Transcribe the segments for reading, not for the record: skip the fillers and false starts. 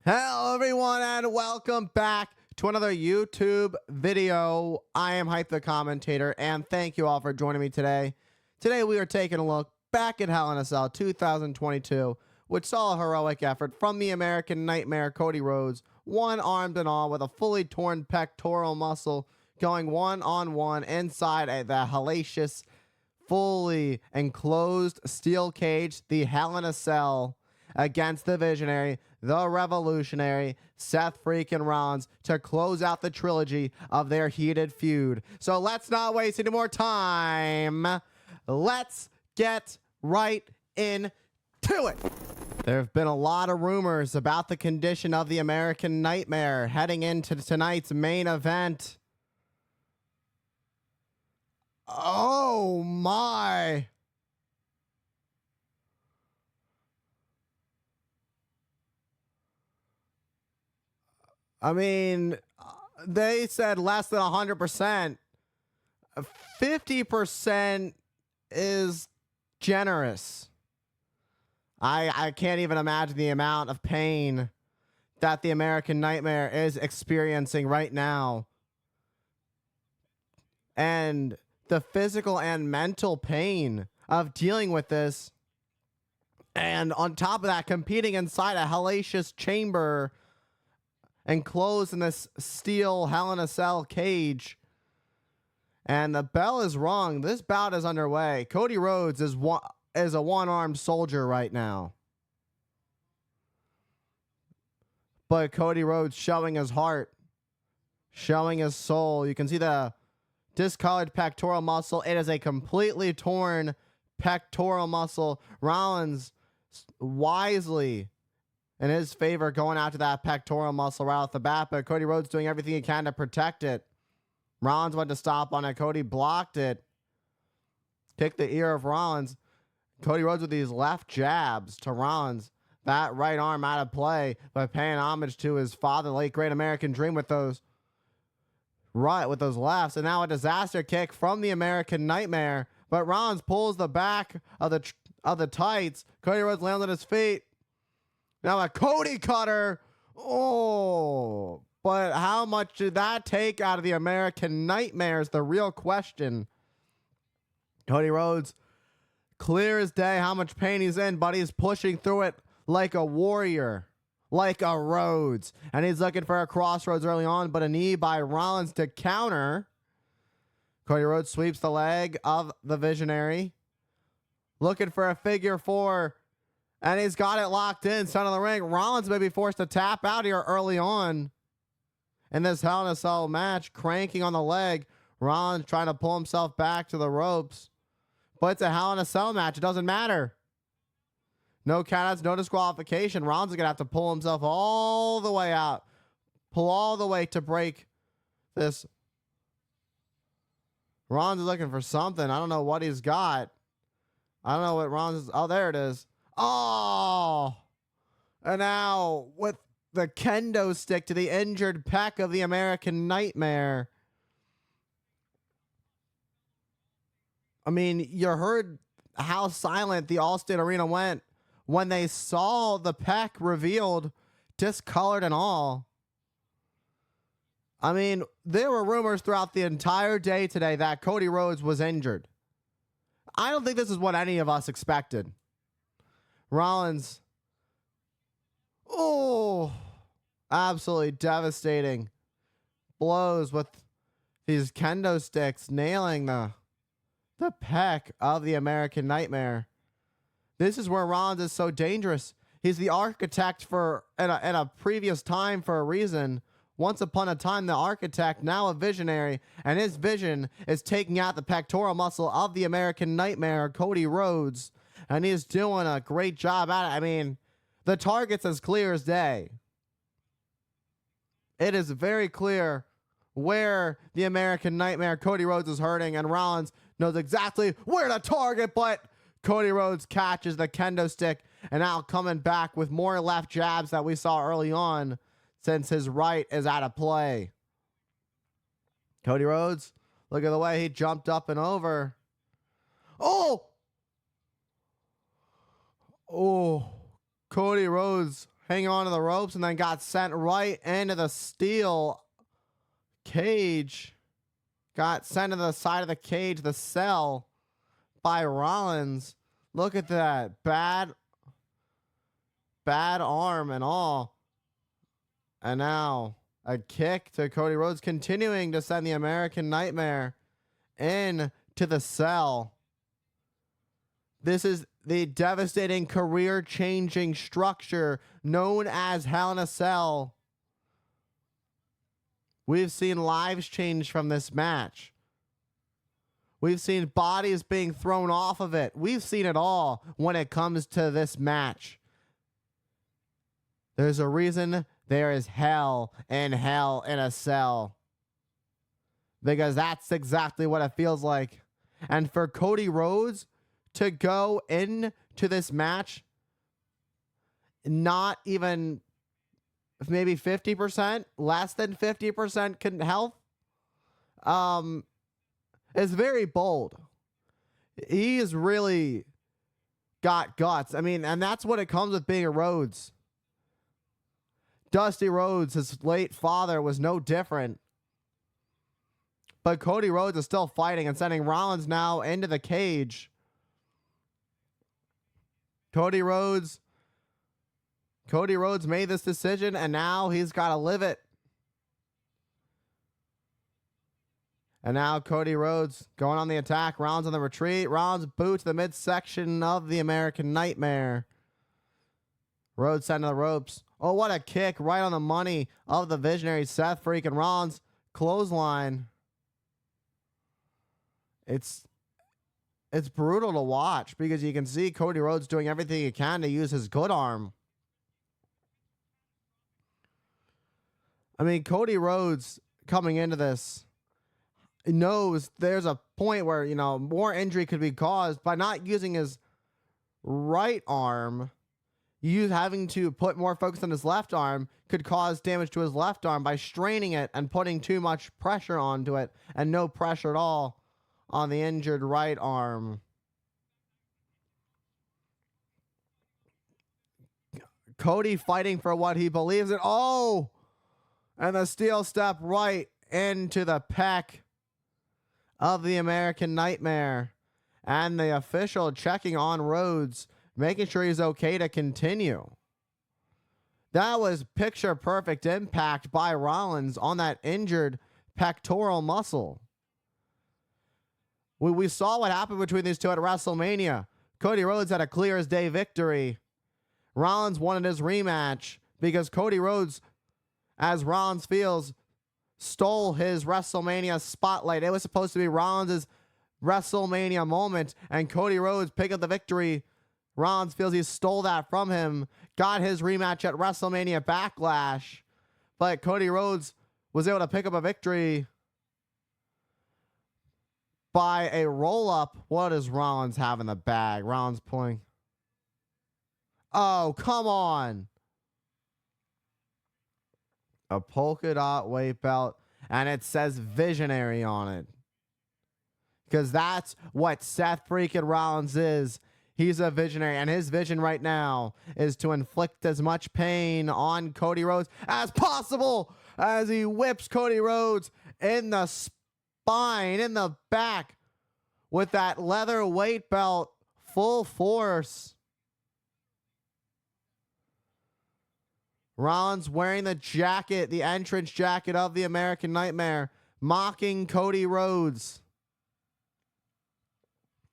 Hello everyone and welcome back to another YouTube video. I am Hype the Commentator and thank you all for joining me today. Today we are taking a look back at Hell in a Cell 2022, which saw a heroic effort from the American Nightmare Cody Rhodes, one-armed and all with a fully torn pectoral muscle, going one-on-one inside the hellacious, fully enclosed steel cage, the Hell in a Cell, against the visionary, the revolutionary, Seth Freakin Rollins, to close out the trilogy of their heated feud. So let's not waste any more time. Let's get right into it. There have been a lot of rumors about the condition of the American Nightmare heading into tonight's main event. Oh my. I mean, they said less than 100%. 50% is generous. I can't even imagine the amount of pain that the American Nightmare is experiencing right now. And the physical and mental pain of dealing with this. And on top of that, competing inside a hellacious chamber enclosed in this steel Hell in a Cell cage. And the bell is rung. This bout is underway. Cody Rhodes is a one-armed soldier right now. But Cody Rhodes showing his heart, showing his soul. You can see the discolored pectoral muscle. It is a completely torn pectoral muscle. Rollins wisely in his favor going after that pectoral muscle right off the bat, but Cody Rhodes doing everything he can to protect it. Rollins went to stop on it. Cody blocked it. Kicked the ear of Rollins. Cody Rhodes with these left jabs to Rollins. That right arm out of play, but paying homage to his father, late great American Dream with those lefts. And now a disaster kick from the American Nightmare, but Rollins pulls the back of the tights. Cody Rhodes lands on his feet. Now a Cody cutter. Oh, but how much did that take out of the American Nightmare is the real question. Cody Rhodes, clear as day how much pain he's in, but he's pushing through it like a warrior, like a Rhodes. And he's looking for a crossroads early on, but a knee by Rollins to counter. Cody Rhodes sweeps the leg of the visionary. Looking for a figure four. And he's got it locked in, center of the ring. Rollins may be forced to tap out here early on in this Hell in a Cell match, cranking on the leg. Rollins trying to pull himself back to the ropes. But it's a Hell in a Cell match. It doesn't matter. No countouts, no disqualification. Rollins is going to have to pull himself all the way out. Pull all the way to break this. Rollins is looking for something. I don't know what he's got. I don't know what Rollins is. Oh, there it is. Oh, and now with the kendo stick to the injured pec of the American Nightmare. I mean, you heard how silent the Allstate Arena went when they saw the pec revealed, discolored and all. I mean, there were rumors throughout the entire day today that Cody Rhodes was injured. I don't think this is what any of us expected. Rollins, oh, absolutely devastating blows with these kendo sticks, nailing the pec of the American Nightmare. This is where Rollins is so dangerous. He's the architect for in a previous time for a reason. Once upon a time, the architect, now a visionary, and his vision is taking out the pectoral muscle of the American Nightmare, Cody Rhodes. And he's doing a great job at it. I mean, the target's as clear as day. It is very clear where the American Nightmare, Cody Rhodes, is hurting. And Rollins knows exactly where to target. But Cody Rhodes catches the kendo stick. And now coming back with more left jabs that we saw early on, since his right is out of play. Cody Rhodes, look at the way he jumped up and over. Oh! Oh, Cody Rhodes hanging on to the ropes and then got sent right into the steel cage. Got sent to the side of the cage, the cell, by Rollins. Look at that. Bad arm and all. And now a kick to Cody Rhodes, continuing to send the American Nightmare into the cell. This is the devastating, career-changing structure known as Hell in a Cell. We've seen lives change from this match. We've seen bodies being thrown off of it. We've seen it all when it comes to this match. There's a reason there is hell in a cell. Because that's exactly what it feels like. And for Cody Rhodes to go into this match not even maybe 50%, less than 50% health, is very bold. He's really got guts. I mean, and that's what it comes with being a Rhodes. Dusty Rhodes, his late father, was no different. But Cody Rhodes is still fighting and sending Rollins now into the cage. Cody Rhodes made this decision, and now he's got to live it. And now Cody Rhodes going on the attack. Rollins on the retreat. Rollins boot to the midsection of the American Nightmare. Rhodes sent to the ropes. Oh, what a kick right on the money of the visionary Seth Freakin Rollins. Clothesline. It's brutal to watch because you can see Cody Rhodes doing everything he can to use his good arm. I mean, Cody Rhodes coming into this knows there's a point where, you know, more injury could be caused by not using his right arm. Having to put more focus on his left arm could cause damage to his left arm by straining it and putting too much pressure onto it and no pressure at all on the injured right arm. Cody fighting for what he believes in. Oh! And the steel step right into the pec of the American Nightmare. And the official checking on Rhodes, making sure he's okay to continue. That was picture perfect impact by Rollins on that injured pectoral muscle. We saw what happened between these two at WrestleMania. Cody Rhodes had a clear as day victory. Rollins wanted his rematch because Cody Rhodes, as Rollins feels, stole his WrestleMania spotlight. It was supposed to be Rollins' WrestleMania moment, and Cody Rhodes picked up the victory. Rollins feels he stole that from him, got his rematch at WrestleMania Backlash, but Cody Rhodes was able to pick up a victory by a roll-up. What does Rollins have in the bag? Rollins pulling. Oh, come on. A polka dot weight belt, and it says Visionary on it. Because that's what Seth Freakin Rollins is. He's a visionary, and his vision right now is to inflict as much pain on Cody Rhodes as possible as he whips Cody Rhodes in the spine, in the back, with that leather weight belt full force. Rollins wearing the jacket, the entrance jacket of the American Nightmare, mocking Cody Rhodes.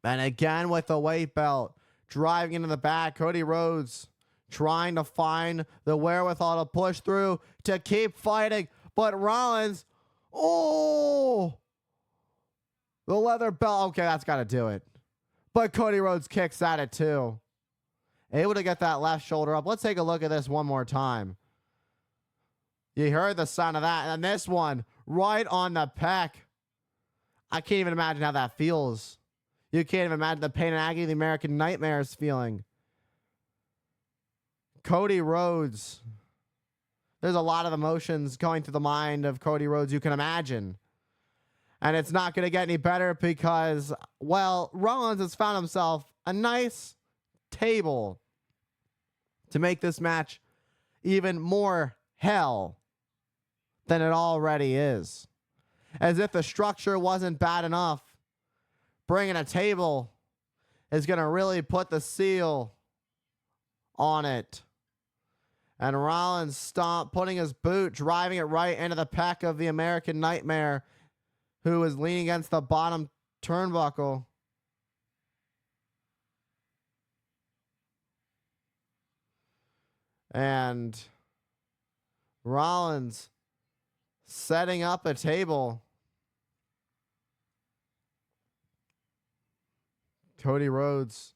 And again with the weight belt, driving into the back, Cody Rhodes trying to find the wherewithal to push through, to keep fighting. But Rollins, oh, the leather belt. Okay, that's got to do it. But Cody Rhodes kicks at it too. Able to get that left shoulder up. Let's take a look at this one more time. You heard the sound of that. And this one, right on the pec. I can't even imagine how that feels. You can't even imagine the pain and agony the American Nightmare is feeling. Cody Rhodes. There's a lot of emotions going through the mind of Cody Rhodes you can imagine. And it's not going to get any better because, well, Rollins has found himself a nice table to make this match even more hell than it already is. As if the structure wasn't bad enough, bringing a table is going to really put the seal on it. And Rollins putting his boot, driving it right into the pec of the American Nightmare, who is leaning against the bottom turnbuckle. And Rollins setting up a table. Cody Rhodes.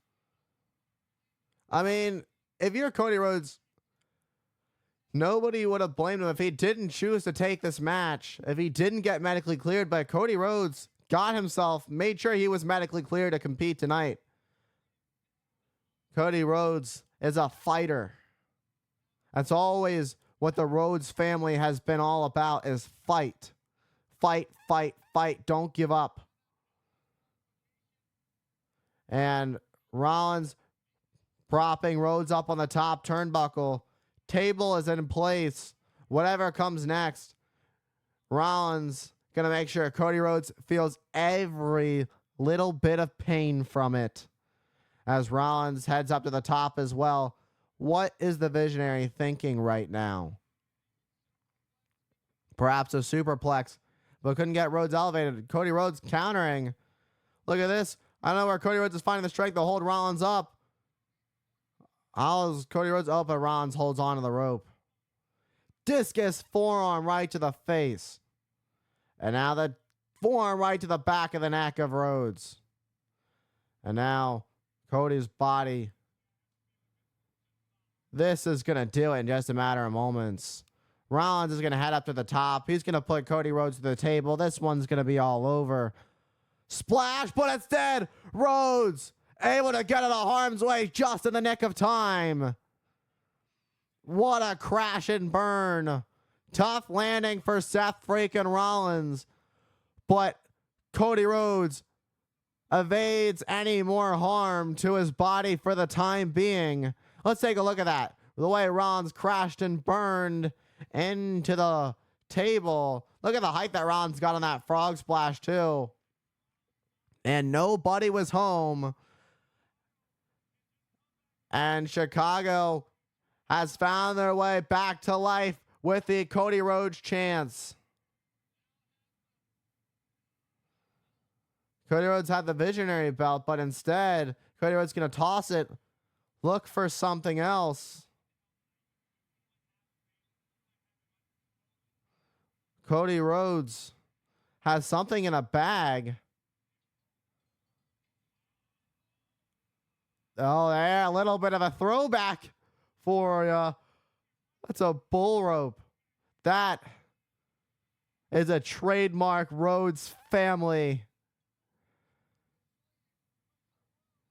I mean, if you're Cody Rhodes, nobody would have blamed him if he didn't choose to take this match, if he didn't get medically cleared. But Cody Rhodes made sure he was medically cleared to compete tonight. Cody Rhodes is a fighter. That's always what the Rhodes family has been all about, is fight. Fight, fight, fight. Don't give up. And Rollins propping Rhodes up on the top turnbuckle. Table is in place. Whatever comes next, Rollins going to make sure Cody Rhodes feels every little bit of pain from it. As Rollins heads up to the top as well. What is the visionary thinking right now? Perhaps a superplex, but couldn't get Rhodes elevated. Cody Rhodes countering. Look at this. I don't know where Cody Rhodes is finding the strength to hold Rollins up. How's Cody Rhodes up, but Rollins holds on to the rope. Discus forearm right to the face. And now the forearm right to the back of the neck of Rhodes. And now Cody's body. This is going to do it in just a matter of moments. Rollins is going to head up to the top. He's going to put Cody Rhodes to the table. This one's going to be all over. Splash, but it's dead. Rhodes able to get out of harm's way just in the nick of time. What a crash and burn. Tough landing for Seth Freakin Rollins. But Cody Rhodes evades any more harm to his body for the time being. Let's take a look at that. The way Rollins crashed and burned into the table. Look at the height that Rollins got on that frog splash too. And nobody was home. And Chicago has found their way back to life with the Cody Rhodes chance. Cody Rhodes had the visionary belt, but instead, Cody Rhodes going to toss it. Look for something else. Cody Rhodes has something in a bag. Oh, yeah, a little bit of a throwback for you. That's a bull rope. That is a trademark Rhodes family.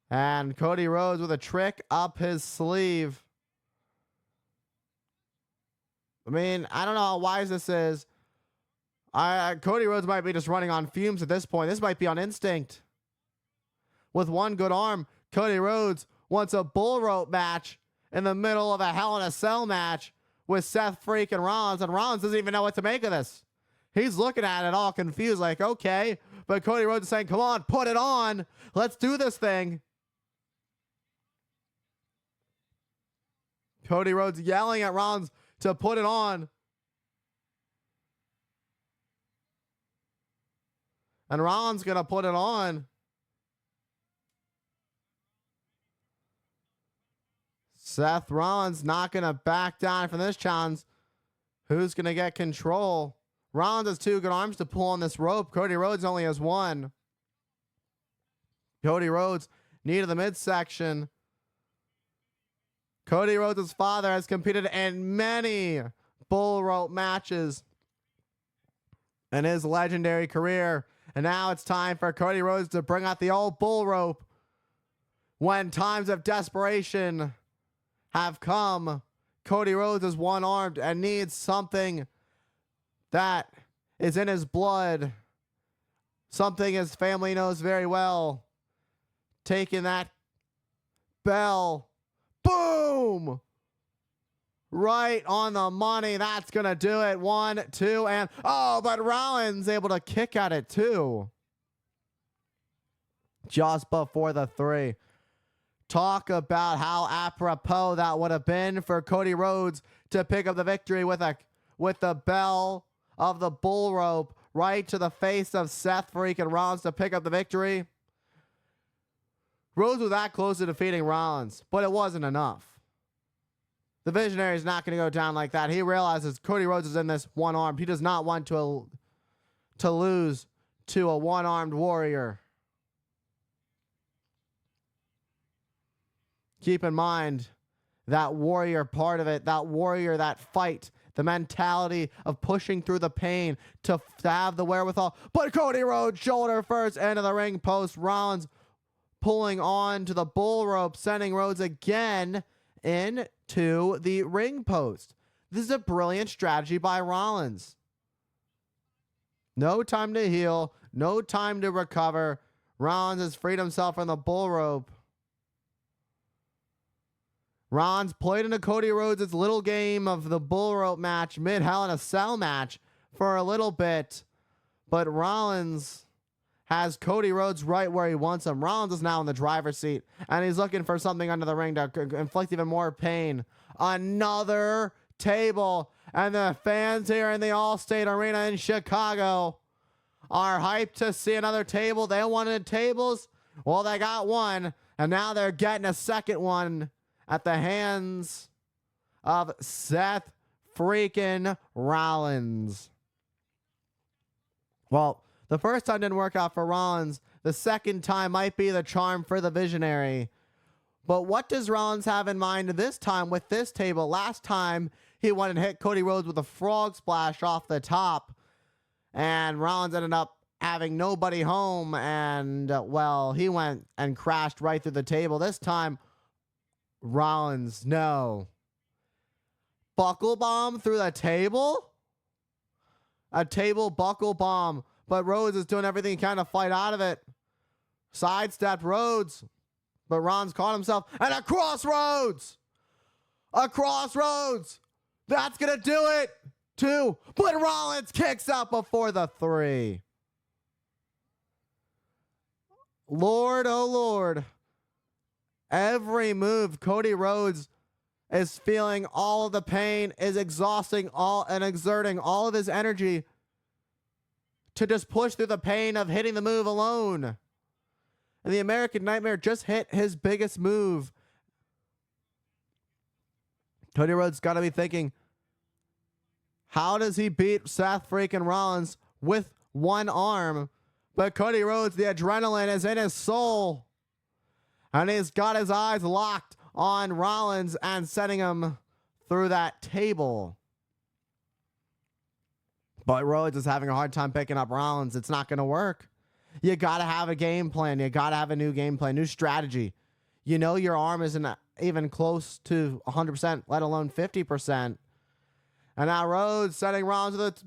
And Cody Rhodes with a trick up his sleeve. I mean, I don't know how wise this is. Cody Rhodes might be just running on fumes at this point. This might be on instinct. With one good arm, Cody Rhodes wants a bull rope match in the middle of a Hell in a Cell match with Seth Freakin Rollins, and Rollins doesn't even know what to make of this. He's looking at it all confused, like, okay. But Cody Rhodes is saying, come on, put it on. Let's do this thing. Cody Rhodes yelling at Rollins to put it on. And Rollins going to put it on. Seth Rollins not going to back down from this challenge. Who's going to get control? Rollins has two good arms to pull on this rope. Cody Rhodes only has one. Cody Rhodes, knee to the midsection. Cody Rhodes' father has competed in many bull rope matches in his legendary career. And now it's time for Cody Rhodes to bring out the old bull rope. When times of desperation have come, Cody Rhodes is one-armed and needs something that is in his blood. Something his family knows very well. Taking that bell. Boom! Right on the money. That's going to do it. 1, 2, and oh, but Rollins able to kick at it too. Just before the 3. Talk about how apropos that would have been for Cody Rhodes to pick up the victory with the bell of the bull rope right to the face of Seth Freakin Rollins to pick up the victory. Rhodes was that close to defeating Rollins, but it wasn't enough. The Visionary is not going to go down like that. He realizes Cody Rhodes is in this one-armed. He does not want to lose to a one-armed warrior. Keep in mind that warrior part of it, that warrior, that fight, the mentality of pushing through the pain to have the wherewithal. But Cody Rhodes, shoulder first, into the ring post. Rollins pulling on to the bull rope, sending Rhodes again into the ring post. This is a brilliant strategy by Rollins. No time to heal, no time to recover. Rollins has freed himself from the bull rope. Rollins played into Cody Rhodes' little game of the bull rope match, mid-Hell in a Cell match for a little bit. But Rollins has Cody Rhodes right where he wants him. Rollins is now in the driver's seat, and he's looking for something under the ring to inflict even more pain. Another table, and the fans here in the Allstate Arena in Chicago are hyped to see another table. They wanted tables. Well, they got one, and now they're getting a second one at the hands of Seth Freakin Rollins. Well, the first time didn't work out for Rollins. The second time might be the charm for the Visionary. But what does Rollins have in mind this time with this table? Last time, he wanted to hit Cody Rhodes with a frog splash off the top. And Rollins ended up having nobody home. And, well, he went and crashed right through the table. This time, Rollins, no. Buckle bomb through the table? A table buckle bomb. But Rhodes is doing everything he can to fight out of it. Sidestepped Rhodes. But Rollins caught himself. And a crossroads! A crossroads! That's going to do it! 2. But Rollins kicks out before the 3. Lord, oh Lord. Every move, Cody Rhodes is feeling all of the pain, is exhausting all and exerting all of his energy to just push through the pain of hitting the move alone. And the American Nightmare just hit his biggest move. Cody Rhodes got to be thinking, how does he beat Seth Freakin Rollins with one arm? But Cody Rhodes, the adrenaline is in his soul. And he's got his eyes locked on Rollins and sending him through that table. But Rhodes is having a hard time picking up Rollins. It's not going to work. You got to have a game plan. You got to have a new game plan, new strategy. You know your arm isn't even close to 100%, let alone 50%. And now Rhodes sending Rollins to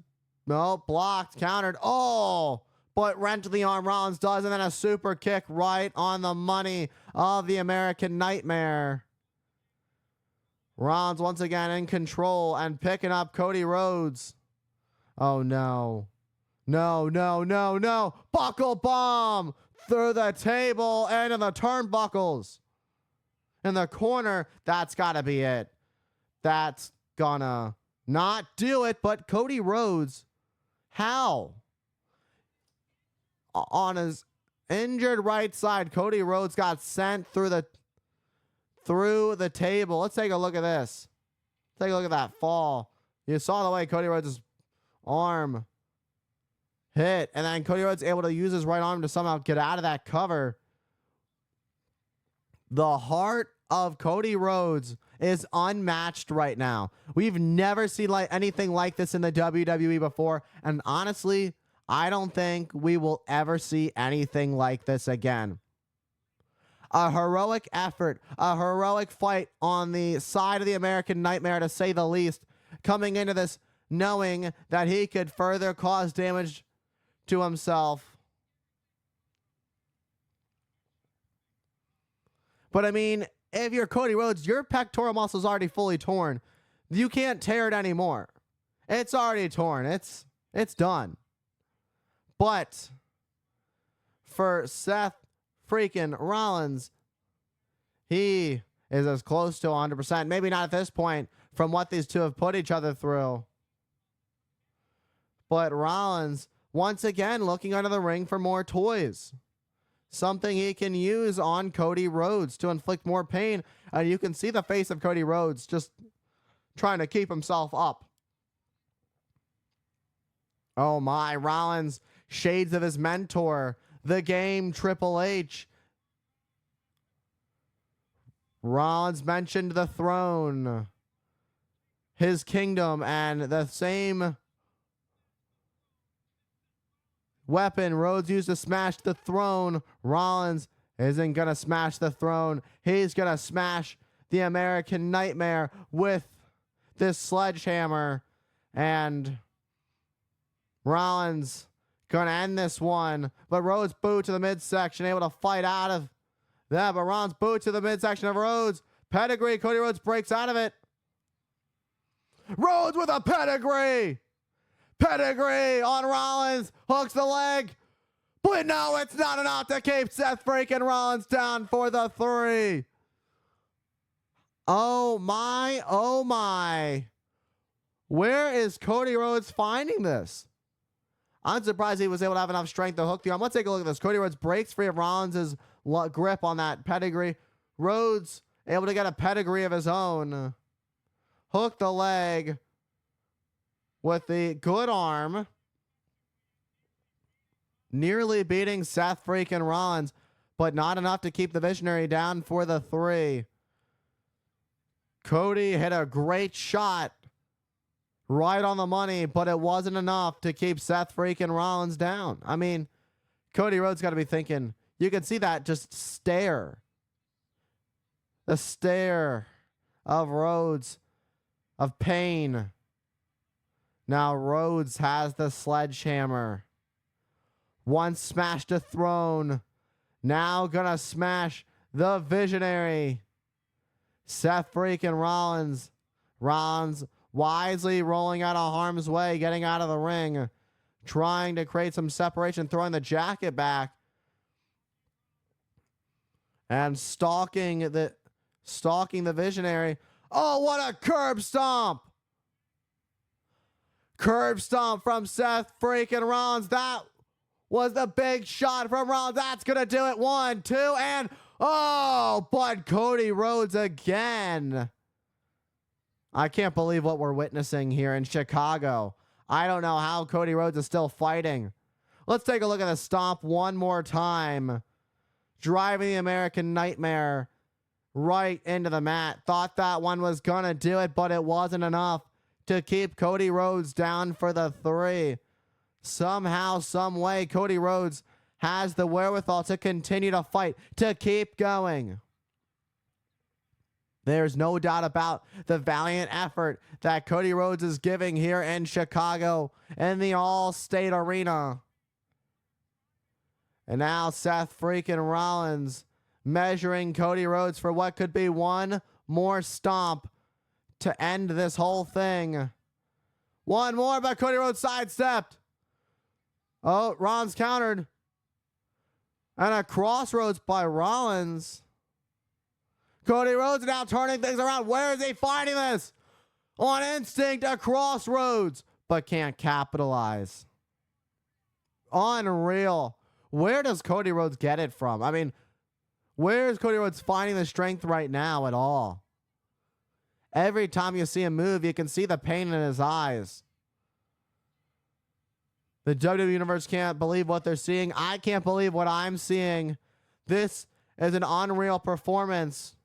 the... blocked, countered. Oh! But rent the arm Rollins does, and then a super kick right on the money of the American Nightmare. Rollins once again in control and picking up Cody Rhodes. Oh, no. No, no, no, no. Buckle bomb through the table and in the turnbuckles. In the corner, that's got to be it. That's gonna not do it, but Cody Rhodes, how? On his injured right side, Cody Rhodes got sent through the table. Let's take a look at this. Take a look at that fall. You saw the way Cody Rhodes' arm hit, and then Cody Rhodes able to use his right arm to somehow get out of that cover. The heart of Cody Rhodes is unmatched right now. We've never seen anything like this in the WWE before, and honestly, I don't think we will ever see anything like this again. A heroic effort, a heroic fight on the side of the American Nightmare, to say the least, coming into this knowing that he could further cause damage to himself. But I mean, if you're Cody Rhodes, your pectoral muscle is already fully torn. You can't tear it anymore. It's already torn. It's done. But for Seth freaking Rollins, he is as close to 100%. Maybe not at this point from what these two have put each other through. But Rollins, once again, looking under the ring for more toys. Something he can use on Cody Rhodes to inflict more pain. And you can see the face of Cody Rhodes just trying to keep himself up. Oh my, Rollins, shades of his mentor, the Game, Triple H. Rollins mentioned the throne, his kingdom, and the same weapon Rhodes used to smash the throne. Rollins isn't going to smash the throne. He's going to smash the American Nightmare with this sledgehammer. And Rollins going to end this one. But Rhodes boot to the midsection, able to fight out of that. But Rollins boot to the midsection of Rhodes. Pedigree. Cody Rhodes breaks out of it. Rhodes with a pedigree. Pedigree on Rollins. Hooks the leg. But no, it's not enough to keep Seth freaking Rollins down for the 3. Oh my, oh my. Where is Cody Rhodes finding this? I'm surprised he was able to have enough strength to hook the arm. Let's take a look at this. Cody Rhodes breaks free of Rollins' grip on that pedigree. Rhodes able to get a pedigree of his own. Hook the leg with the good arm. Nearly beating Seth freaking Rollins, but not enough to keep the Visionary down for the 3. Cody hit a great shot right on the money, but it wasn't enough to keep Seth freaking Rollins down. I mean, Cody Rhodes got to be thinking, you can see that just stare. The stare of Rhodes, of pain. Now Rhodes has the sledgehammer. Once smashed a throne. Now gonna smash the Visionary. Seth freaking Rollins. Rollins wisely rolling out of harm's way, getting out of the ring, trying to create some separation, throwing the jacket back, and stalking the Visionary. Oh, what a curb stomp! Curb stomp from Seth freaking Rollins. That was the big shot from Rollins. That's gonna do it. 1, 2, and oh, but Cody Rhodes again. I can't believe what we're witnessing here in Chicago. I don't know how Cody Rhodes is still fighting. Let's take a look at the stomp one more time. Driving the American Nightmare right into the mat. Thought that one was going to do it, but it wasn't enough to keep Cody Rhodes down for the 3. Somehow, some way, Cody Rhodes has the wherewithal to continue to fight, to keep going. There's no doubt about the valiant effort that Cody Rhodes is giving here in Chicago in the All-State Arena. And now Seth freaking Rollins measuring Cody Rhodes for what could be one more stomp to end this whole thing. One more, but Cody Rhodes sidestepped. Oh, Rollins countered. And a crossroads by Rollins. Cody Rhodes now turning things around. Where is he finding this? On instinct, a crossroads, but can't capitalize. Unreal. Where does Cody Rhodes get it from? I mean, where is Cody Rhodes finding the strength right now at all? Every time you see him move, you can see the pain in his eyes. The WWE Universe can't believe what they're seeing. I can't believe what I'm seeing. This is an unreal performance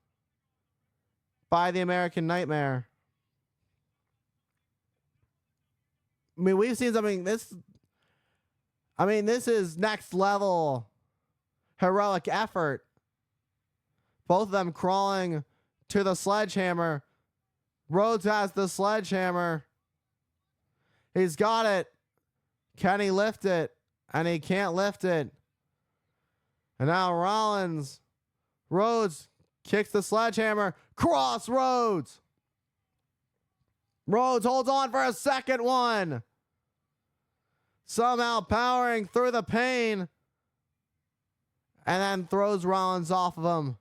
by the American Nightmare. I mean, we've seen something. This is next level heroic effort. Both of them crawling to the sledgehammer. Rhodes has the sledgehammer. He's got it. Can he lift it? And he can't lift it. And now Rhodes kicks the sledgehammer. Crossroads. Rhodes holds on for a second one. Somehow powering through the pain. And then throws Rollins off of him.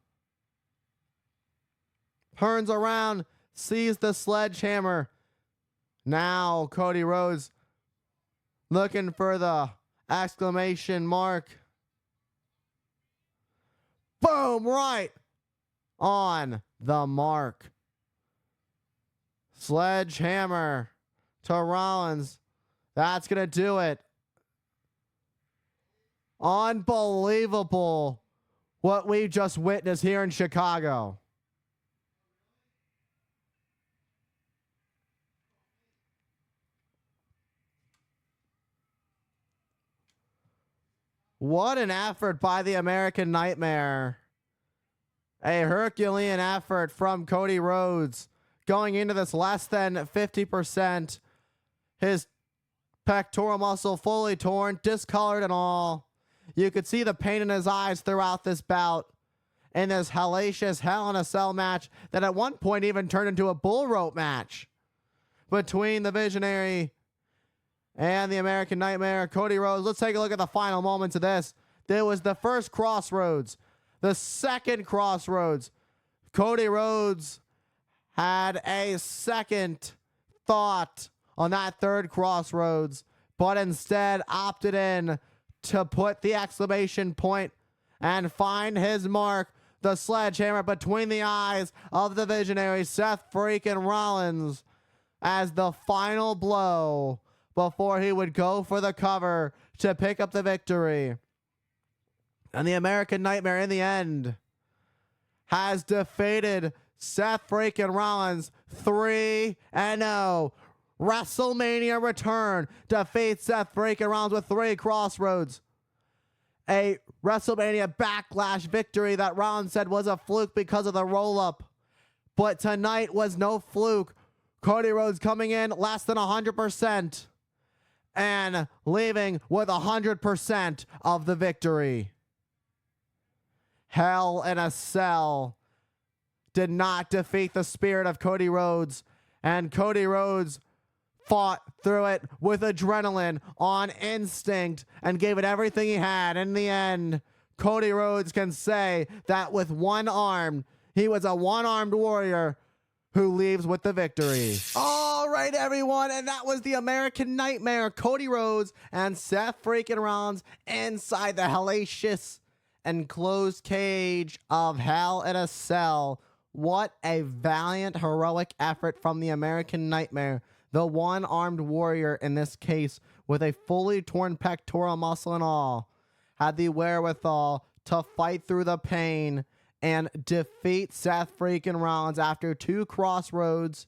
Turns around, sees the sledgehammer. Now Cody Rhodes looking for the exclamation mark. Boom, right on the mark. Sledgehammer to Rollins. That's going to do it. Unbelievable what we just witnessed here in Chicago. What an effort by the American Nightmare. A Herculean effort from Cody Rhodes. Going into this less than 50%. His pectoral muscle fully torn, discolored and all. You could see the pain in his eyes throughout this bout. In this hellacious Hell in a Cell match that at one point even turned into a bull rope match between the Visionary and the American Nightmare. Cody Rhodes. Let's take a look at the final moments of this. There was the first crossroads. The second crossroads. Cody Rhodes had a second thought on that third crossroads, but instead opted in to put the exclamation point and find his mark, the sledgehammer between the eyes of the Visionary, Seth Freakin Rollins, as the final blow before he would go for the cover to pick up the victory. And the American Nightmare, in the end, has defeated Seth Freakin Rollins 3-0. WrestleMania return defeats Seth Freakin Rollins with 3 crossroads. A WrestleMania Backlash victory that Rollins said was a fluke because of the roll-up. But tonight was no fluke. Cody Rhodes coming in less than 100% and leaving with 100% of the victory. Hell in a Cell did not defeat the spirit of Cody Rhodes, and Cody Rhodes fought through it with adrenaline on instinct and gave it everything he had. In the end, Cody Rhodes can say that with one arm, he was a one-armed warrior who leaves with the victory. All right, everyone, and that was the American Nightmare, Cody Rhodes and Seth Freakin Rollins inside the hellacious enclosed cage of Hell in a Cell. What a valiant, heroic effort from the American Nightmare, the one-armed warrior in this case, with a fully torn pectoral muscle and all, had the wherewithal to fight through the pain and defeat Seth Freakin Rollins after 2 crossroads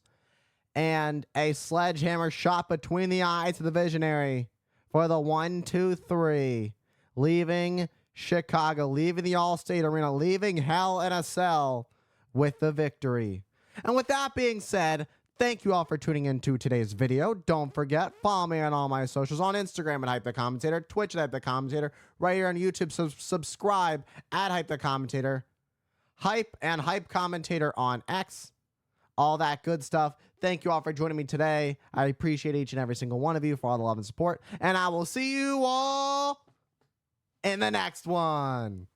and a sledgehammer shot between the eyes of the Visionary for the 1-2-3, leaving Chicago, leaving the Allstate Arena, leaving Hell in a Cell with the victory. And with that being said, thank you all for tuning into today's video. Don't forget, follow me on all my socials, on Instagram at HypeTheCommentator, Twitch at HypeTheCommentator, right here on YouTube, so subscribe at HypeTheCommentator, Hype and Hype Commentator on X, all that good stuff. Thank you all for joining me today. I appreciate each and every single one of you for all the love and support, and I will see you all in the next one.